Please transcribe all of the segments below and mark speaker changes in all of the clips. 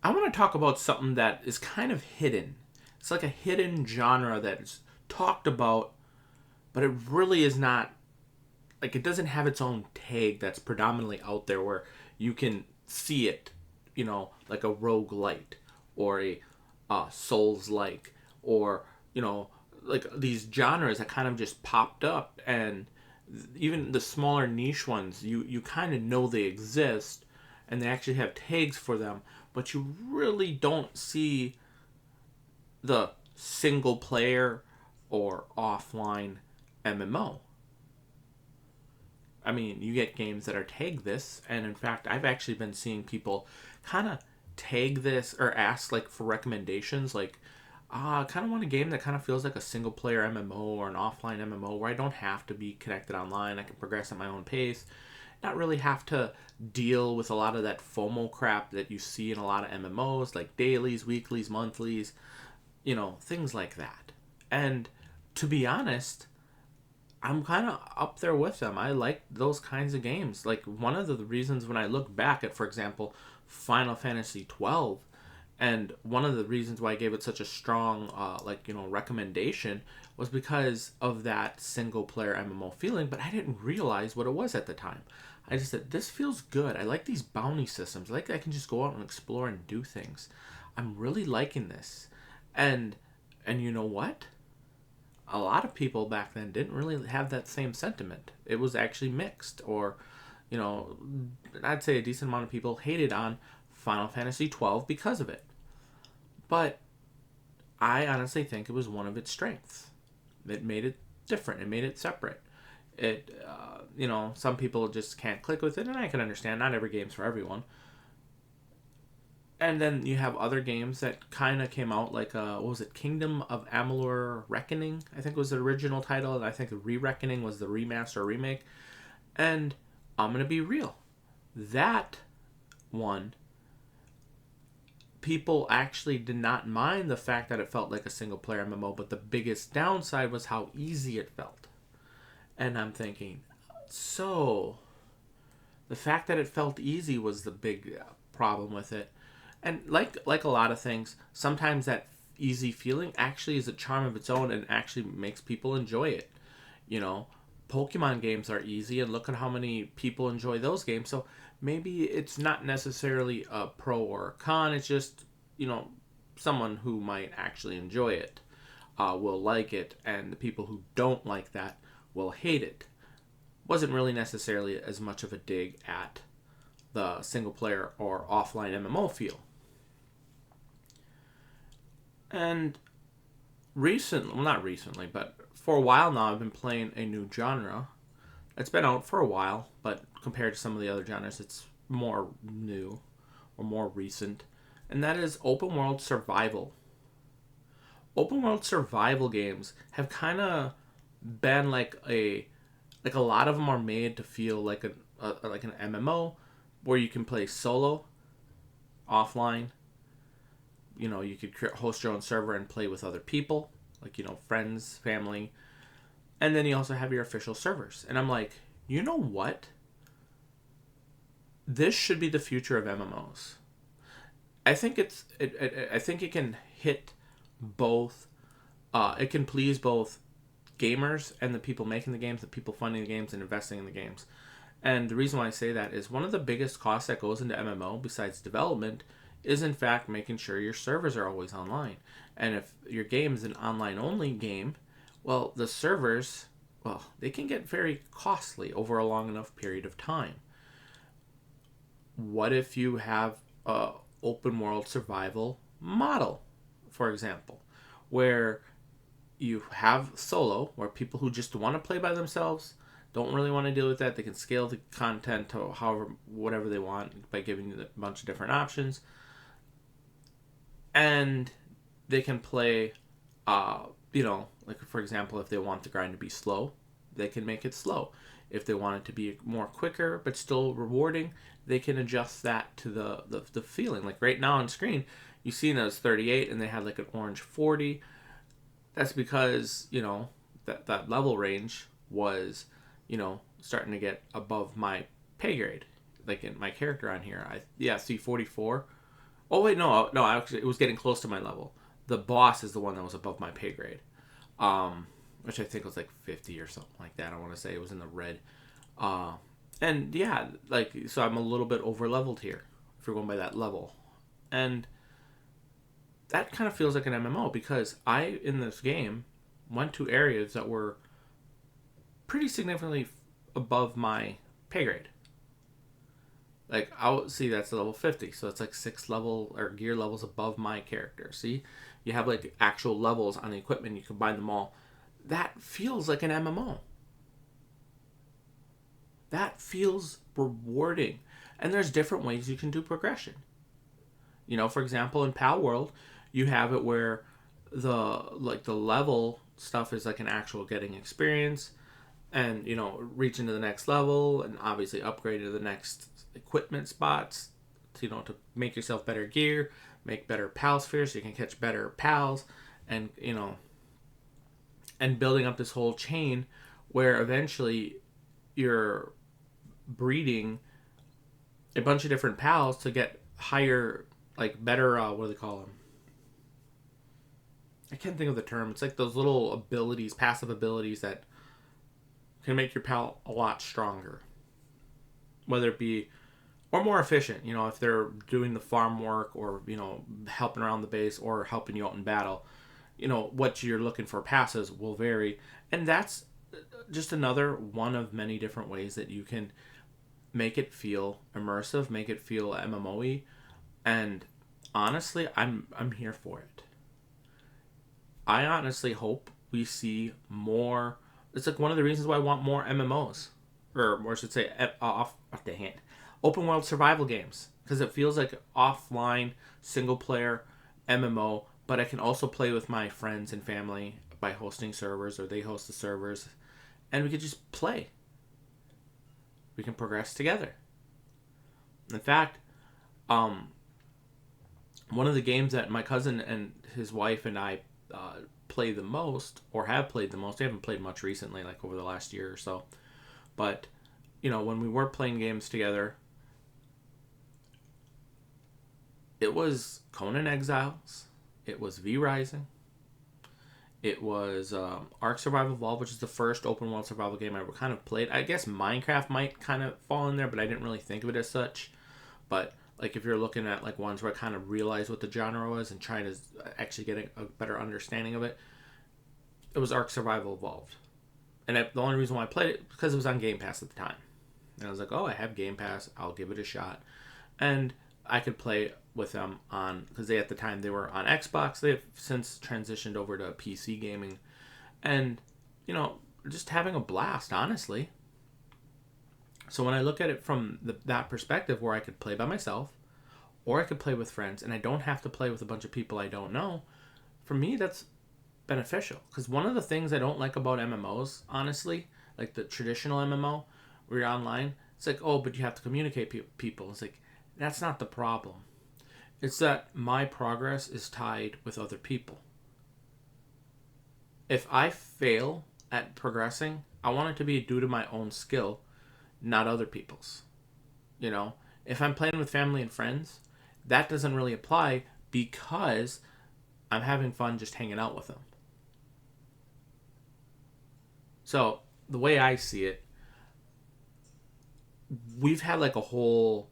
Speaker 1: I want to talk about something that is kind of hidden. It's like a hidden genre that's talked about, but it really is not, like, it doesn't have its own tag that's predominantly out there where you can see it, like a roguelite or a Souls like, or, like these genres that kind of just popped up. And even the smaller niche ones, you kind of know they exist and they actually have tags for them, but you really don't see the single player or offline MMO. I mean, you get games that are tagged this, and in fact, I've actually been seeing people kind of tag this or ask like for recommendations, like, I kind of want a game that kind of feels like a single player MMO or an offline MMO where I don't have to be connected online. I can progress at my own pace, not really have to deal with a lot of that FOMO crap that you see in a lot of MMOs, like dailies, weeklies, monthlies, things like that. And to be honest, I'm kind of up there with them. I like those kinds of games. Like, one of the reasons when I look back at, for example, Final Fantasy 12, and one of the reasons why I gave it such a strong, recommendation was because of that single player MMO feeling, but I didn't realize what it was at the time. I just said, this feels good. I like these bounty systems. I like that I can just go out and explore and do things. I'm really liking this. And you know what? A lot of people back then didn't really have that same sentiment. It was actually mixed, or, I'd say a decent amount of people hated on Final Fantasy 12 because of it. But I honestly think it was one of its strengths. It made it different. It made it separate. Some people just can't click with it, and I can understand. Not every game's for everyone. And then you have other games that kind of came out, like, what was it? Kingdom of Amalur Reckoning, I think was the original title, and I think Re-Reckoning was the remaster or remake. And I'm going to be real. That one, people actually did not mind the fact that it felt like a single-player MMO, but the biggest downside was how easy it felt. And I'm thinking, so the fact that it felt easy was the big problem with it. And like a lot of things, sometimes that easy feeling actually is a charm of its own and actually makes people enjoy it. Pokemon games are easy, and look at how many people enjoy those games. So maybe it's not necessarily a pro or a con. It's just, someone who might actually enjoy it will like it, and the people who don't like that will hate it. Wasn't really necessarily as much of a dig at the single player or offline MMO feel. And not recently, but for a while now, I've been playing a new genre. It's been out for a while, but compared to some of the other genres, it's more new or more recent. And that is open world survival. Open world survival games have kind of been like a lot of them are made to feel like an MMO where you can play solo, offline. You could host your own server and play with other people, like, friends, family. And then you also have your official servers. And I'm like, you know what? This should be the future of MMOs. I think I think it can hit both. It can please both gamers and the people making the games, the people funding the games and investing in the games. And the reason why I say that is one of the biggest costs that goes into MMO, besides development, is in fact making sure your servers are always online. And if your game is an online only game, well, the servers, they can get very costly over a long enough period of time. What if you have a open world survival model, for example, where you have solo, where people who just want to play by themselves don't really want to deal with that. They can scale the content to whatever they want by giving you a bunch of different options. And they can play, like, for example, if they want the grind to be slow, they can make it slow. If they want it to be more quicker but still rewarding, they can adjust that to the feeling. Like right now on screen, you see it as 38 and they had like an orange 40. That's because, that level range was, starting to get above my pay grade. Like in my character on here, I see 44 Oh wait, no, actually, it was getting close to my level. The boss is the one that was above my pay grade, which I think was like 50 or something like that. I want to say it was in the red. Uh, and yeah, like so I'm a little bit over leveled here if you're going by that level, and that kind of feels like an MMO because I in this game went to areas that were pretty significantly above my pay grade. Like I'll see that's level 50, so it's like 6 level or gear levels above my character. See, you have like actual levels on the equipment. You combine them all. That feels like an MMO. That feels rewarding, and there's different ways you can do progression. For example, in Pal World, you have it where the level stuff is like an actual getting experience, and reaching to the next level, and obviously upgrading to the next equipment spots to make yourself better gear, make better pal spheres so you can catch better pals, and and building up this whole chain where eventually you're breeding a bunch of different pals to get higher, like better, what do they call them? I can't think of the term. It's like those little abilities, passive abilities that can make your pal a lot stronger. Whether it be or more efficient, if they're doing the farm work or, helping around the base or helping you out in battle, what you're looking for passes will vary. And that's just another one of many different ways that you can make it feel immersive, make it feel MMO-y. And honestly, I'm here for it. I honestly hope we see more. It's like one of the reasons why I want more MMOs, or I should say, off the hand, open world survival games, because it feels like offline single player MMO. But I can also play with my friends and family by hosting servers, or they host the servers, and we could just play. We can progress together. In fact, one of the games that my cousin and his wife and I play the most, or have played the most. They haven't played much recently, like over the last year or so. But when we were playing games together, it was Conan Exiles, it was V Rising, it was Ark Survival Evolved, which is the first open world survival game I ever kind of played. I guess Minecraft might kind of fall in there, but I didn't really think of it as such. But like if you're looking at like ones where I kind of realized what the genre was and trying to actually get a better understanding of it, it was Ark Survival Evolved. And the only reason why I played it because it was on Game Pass at the time. And I was like, oh, I have Game Pass, I'll give it a shot. And I could play with them on, because at the time they were on Xbox. They have since transitioned over to PC gaming. And, just having a blast, honestly. So when I look at it from that perspective where I could play by myself or I could play with friends and I don't have to play with a bunch of people I don't know, for me that's beneficial. Because one of the things I don't like about MMOs, honestly, like the traditional MMO where you're online, it's like, oh, but you have to communicate people. It's like, that's not the problem. It's that my progress is tied with other people. If I fail at progressing, I want it to be due to my own skill, not other people's. If I'm playing with family and friends, that doesn't really apply because I'm having fun just hanging out with them. So, the way I see it, we've had like a whole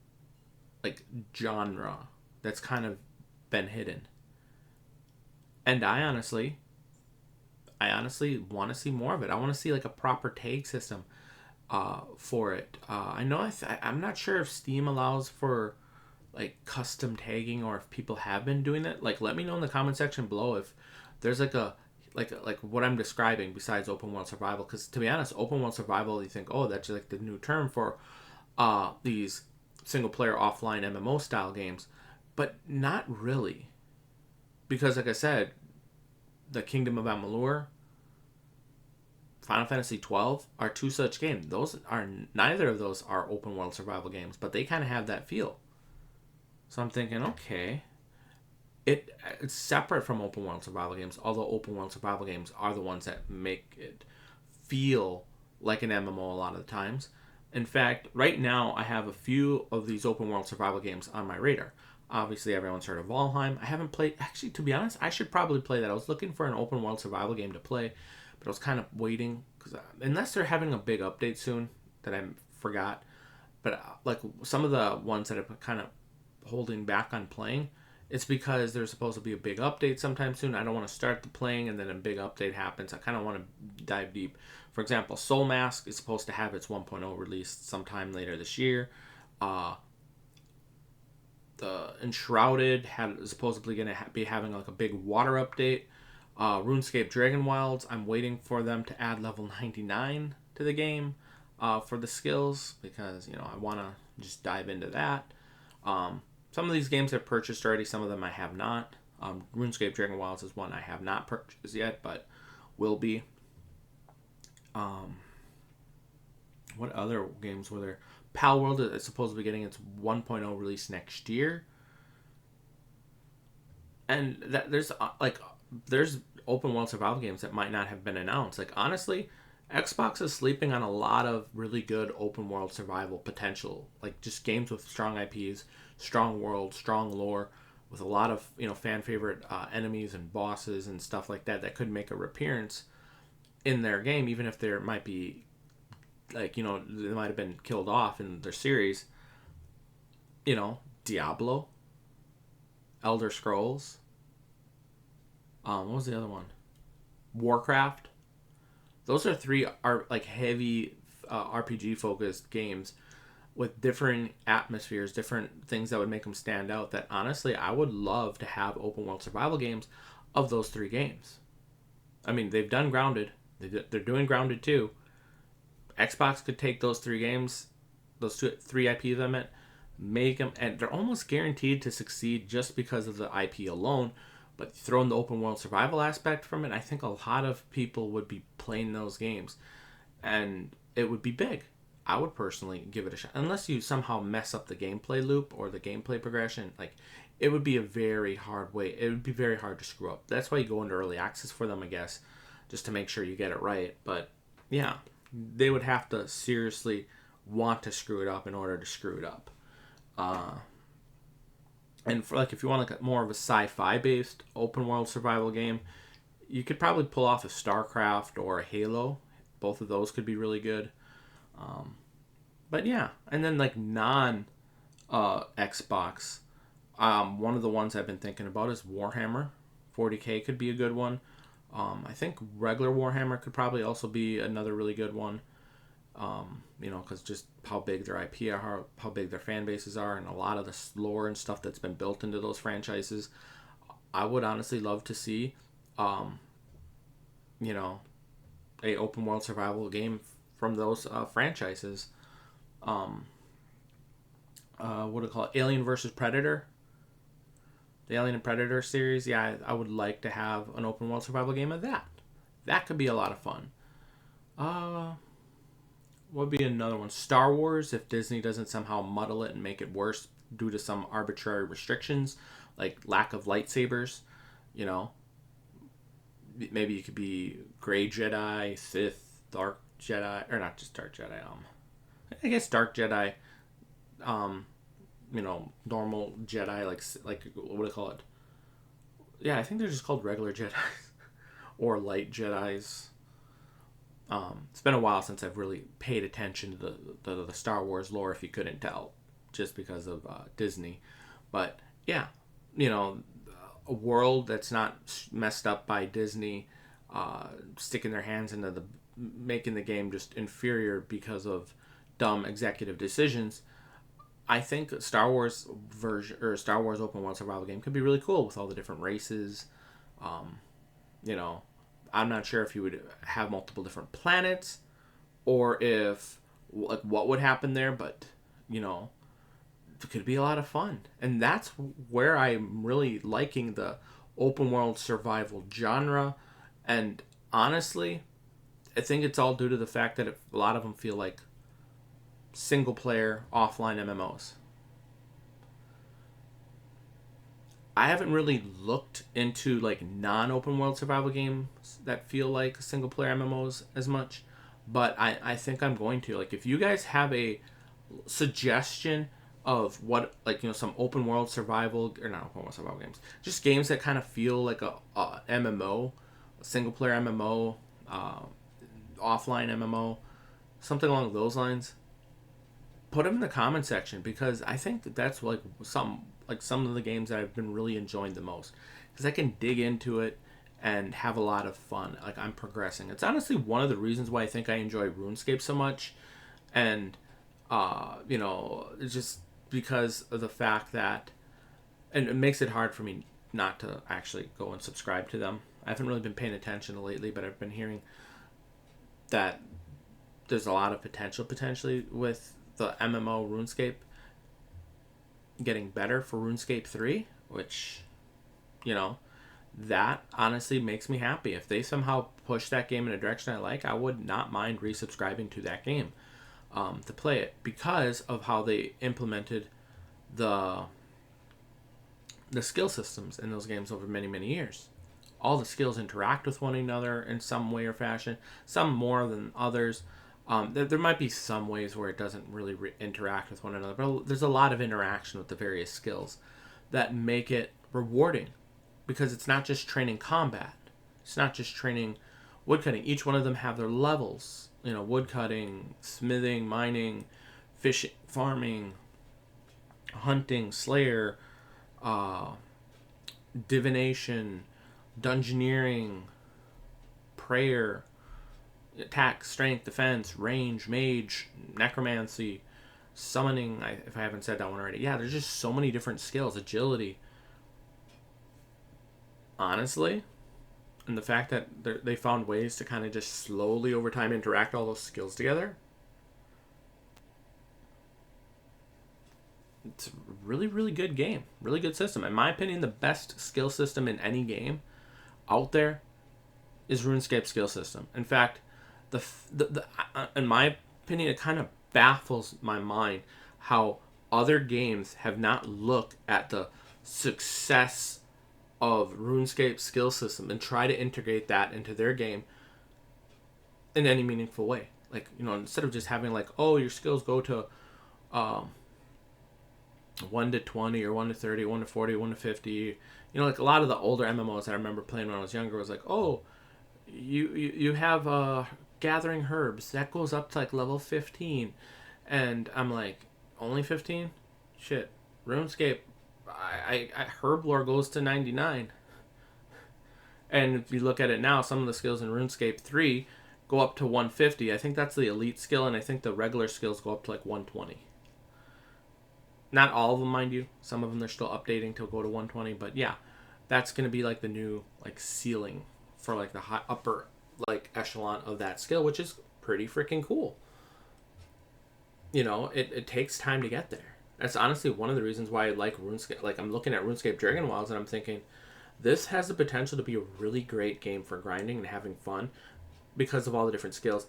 Speaker 1: like genre that's kind of been hidden. And I honestly want to see more of it. I want to see like a proper tag system for it. I know I'm not sure if Steam allows for like custom tagging or if people have been doing it. Like, let me know in the comment section below if there's like like what I'm describing besides open world survival. Because to be honest, open world survival, you think, oh, that's like the new term for these single player offline MMO style games, but not really. Because like I said, the Kingdom of Amalur, Final Fantasy 12 are two such games. Neither of those are open world survival games, but they kind of have that feel. So I'm thinking, okay, it's separate from open world survival games. Although open world survival games are the ones that make it feel like an MMO a lot of the times. In fact, right now I have a few of these open world survival games on my radar. Obviously, everyone's heard of Valheim. I haven't played. Actually, to be honest, I should probably play that. I was looking for an open world survival game to play, but I was kind of waiting because unless they're having a big update soon that I forgot. But like some of the ones that I'm kind of holding back on playing, it's because there's supposed to be a big update sometime soon. I don't want to start the playing and then a big update happens. I kind of want to dive deep. For example, Soul Mask is supposed to have its 1.0 released sometime later this year. The Enshrouded is supposedly going to be having like a big water update. RuneScape Dragon Wilds, I'm waiting for them to add level 99 to the game for the skills because I want to just dive into that. Some of these games I've purchased already, some of them I have not. RuneScape Dragon Wilds is one I have not purchased yet, but will be. What other games were there? Pal World is supposed to be getting its 1.0 release next year. And there's open world survival games that might not have been announced. Like honestly, Xbox is sleeping on a lot of really good open world survival potential. Like just games with strong IPs, strong world, strong lore, with a lot of fan favorite enemies and bosses and stuff like that could make a appearance in their game, even if there might be they might have been killed off in their series. Diablo, Elder Scrolls. What was the other one? Warcraft. Those are three heavy RPG focused games with different atmospheres, different things that would make them stand out. That honestly, I would love to have open world survival games of those three games. I mean, they've done Grounded. They're doing Grounded too. Xbox could take those three games, three IPs I meant, make them, and they're almost guaranteed to succeed just because of the IP alone. But throw in the open world survival aspect from it, I think a lot of people would be playing those games, and it would be big. I would personally give it a shot, unless you somehow mess up the gameplay loop or the gameplay progression. It would be a very hard way. It would be very hard to screw up. That's why you go into early access for them, I guess, just to make sure you get it right. But yeah. They would have to seriously want to screw it up in order to screw it up. And for if you want more of a sci-fi based open world survival game, you could probably pull off a StarCraft or a Halo. Both of those could be really good. But yeah, and then non Xbox, one of the ones I've been thinking about is Warhammer. 40K could be a good one. I think regular Warhammer could probably also be another really good one. Because just how big their IP are, how big their fan bases are, and a lot of the lore and stuff that's been built into those franchises. I would honestly love to see, a open world survival game from those franchises. What do you call it? Alien versus Predator. The Alien and Predator series, yeah, I would like to have an open world survival game of that. That could be a lot of fun. What would be another one? Star Wars, if Disney doesn't somehow muddle it and make it worse due to some arbitrary restrictions, like lack of lightsabers, Maybe you could be Gray Jedi, Sith, Dark Jedi, or not just Dark Jedi, I guess Dark Jedi, normal Jedi, like what do they call it? Yeah, I think they're just called regular Jedi or light Jedis. It's been a while since I've really paid attention to the Star Wars lore, if you couldn't tell, just because of Disney. But yeah, a world that's not messed up by Disney sticking their hands into making the game just inferior because of dumb executive decisions. I think Star Wars version or Star Wars open world survival game could be really cool with all the different races. I'm not sure if you would have multiple different planets or if what would happen there, but it could be a lot of fun. And that's where I'm really liking the open world survival genre. And honestly, I think it's all due to the fact that a lot of them feel like single player offline MMOs. I haven't really looked into non open world survival games that feel like single player MMOs as much, but I think I'm going to. If you guys have a suggestion of what, like, some open world survival, or not open world survival games, just games that kind of feel like a MMO, a single player MMO, offline MMO, something along those lines. Put them in the comment section, because I think that's like some of the games that I've been really enjoying the most, because I can dig into it and have a lot of fun. Like, I'm progressing. It's honestly one of the reasons why I think I enjoy RuneScape so much, and it's just because of the fact that, and it makes it hard for me not to actually go and subscribe to them. I haven't really been paying attention lately, but I've been hearing that there's a lot of potentially with the MMO RuneScape getting better for RuneScape 3, which, that honestly makes me happy. If they somehow push that game in a direction I like, I would not mind resubscribing to that game to play it, because of how they implemented the skill systems in those games over many, many years. All the skills interact with one another in some way or fashion, some more than others. There might be some ways where it doesn't really interact with one another, but there's a lot of interaction with the various skills that make it rewarding, because it's not just training combat. It's not just training woodcutting. Each one of them have their levels. Woodcutting, smithing, mining, fishing, farming, hunting, slayer, divination, dungeoneering, prayer, attack, strength, defense, range, mage, necromancy, summoning, if I haven't said that one already. Yeah, there's just so many different skills. Agility. Honestly, and the fact that they found ways to kind of just slowly over time interact all those skills together, it's a really, really good game. Really good system. In my opinion, the best skill system in any game out there is RuneScape skill system. In fact, in my opinion, it kind of baffles my mind how other games have not looked at the success of RuneScape skill system and try to integrate that into their game in any meaningful way. Like, instead of just having like, oh, your skills go to 1 to 20 or 1 to 30, 1 to 40, 1 to 50. Like a lot of the older MMOs that I remember playing when I was younger was like, oh, you have gathering herbs that goes up to like level 15, and I'm like, only 15? Shit, RuneScape, I herb lore goes to 99. And if you look at it now, some of the skills in RuneScape 3 go up to 150. I think that's the elite skill, and I think the regular skills go up to like 120. Not all of them, mind you. Some of them they're still updating to go to 120, but yeah, that's going to be like the new like ceiling for like the upper like echelon of that skill, which is pretty freaking cool. It takes time to get there. That's honestly one of the reasons why I like RuneScape. Like, I'm looking at RuneScape Dragon Wilds and I'm thinking, this has the potential to be a really great game for grinding and having fun because of all the different skills.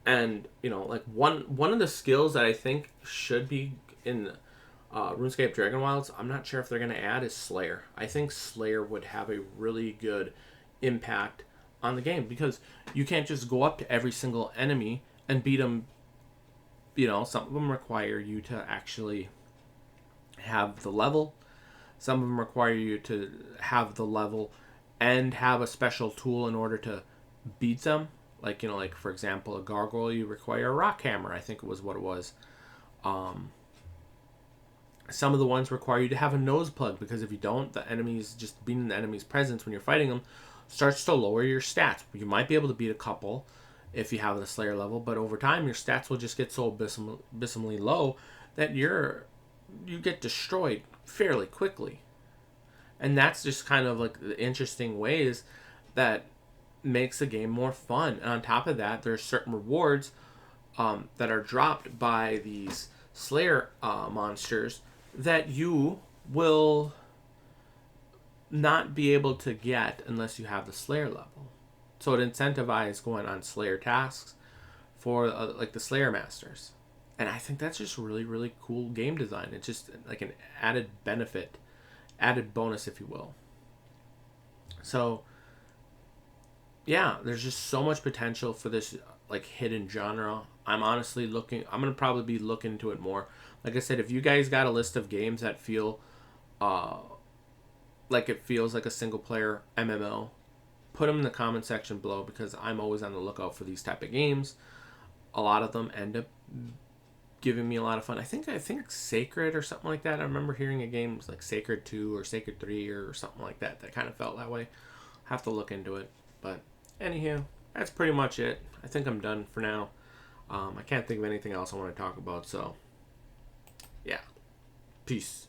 Speaker 1: And, like one of the skills that I think should be in RuneScape Dragon Wilds, I'm not sure if they're going to add, is Slayer. I think Slayer would have a really good impact on the game, because you can't just go up to every single enemy and beat them. Some of them require you to actually have the level. Some of them require you to have the level and have a special tool in order to beat them. Like, like for example, a gargoyle, you require a rock hammer, I think it was what it was. Some of the ones require you to have a nose plug, because if you don't, the enemies, just being in the enemy's presence when you're fighting them, starts to lower your stats. You might be able to beat a couple if you have the Slayer level, but over time your stats will just get so abysmally low that you get destroyed fairly quickly. And that's just kind of like the interesting ways that makes the game more fun. And on top of that, there's certain rewards that are dropped by these Slayer monsters that you will not be able to get unless you have the Slayer level. So it incentivizes going on Slayer tasks for like the Slayer Masters. And I think that's just really, really cool game design. It's just like an added benefit, added bonus, if you will. So, yeah, there's just so much potential for this like hidden genre. I'm honestly looking. I'm gonna probably be looking into it more. Like I said, if you guys got a list of games that feel uh, like it feels like a single player MMO, put them in the comment section below because I'm always on the lookout for these type of games. A lot of them end up giving me a lot of fun. I think Sacred or something like that. I remember hearing a game was like Sacred 2 or Sacred 3 or something like that that kind of felt that way. Have to look into it. But anywho, that's pretty much it. I think I'm done for now. I can't think of anything else I want to talk about. So yeah, peace.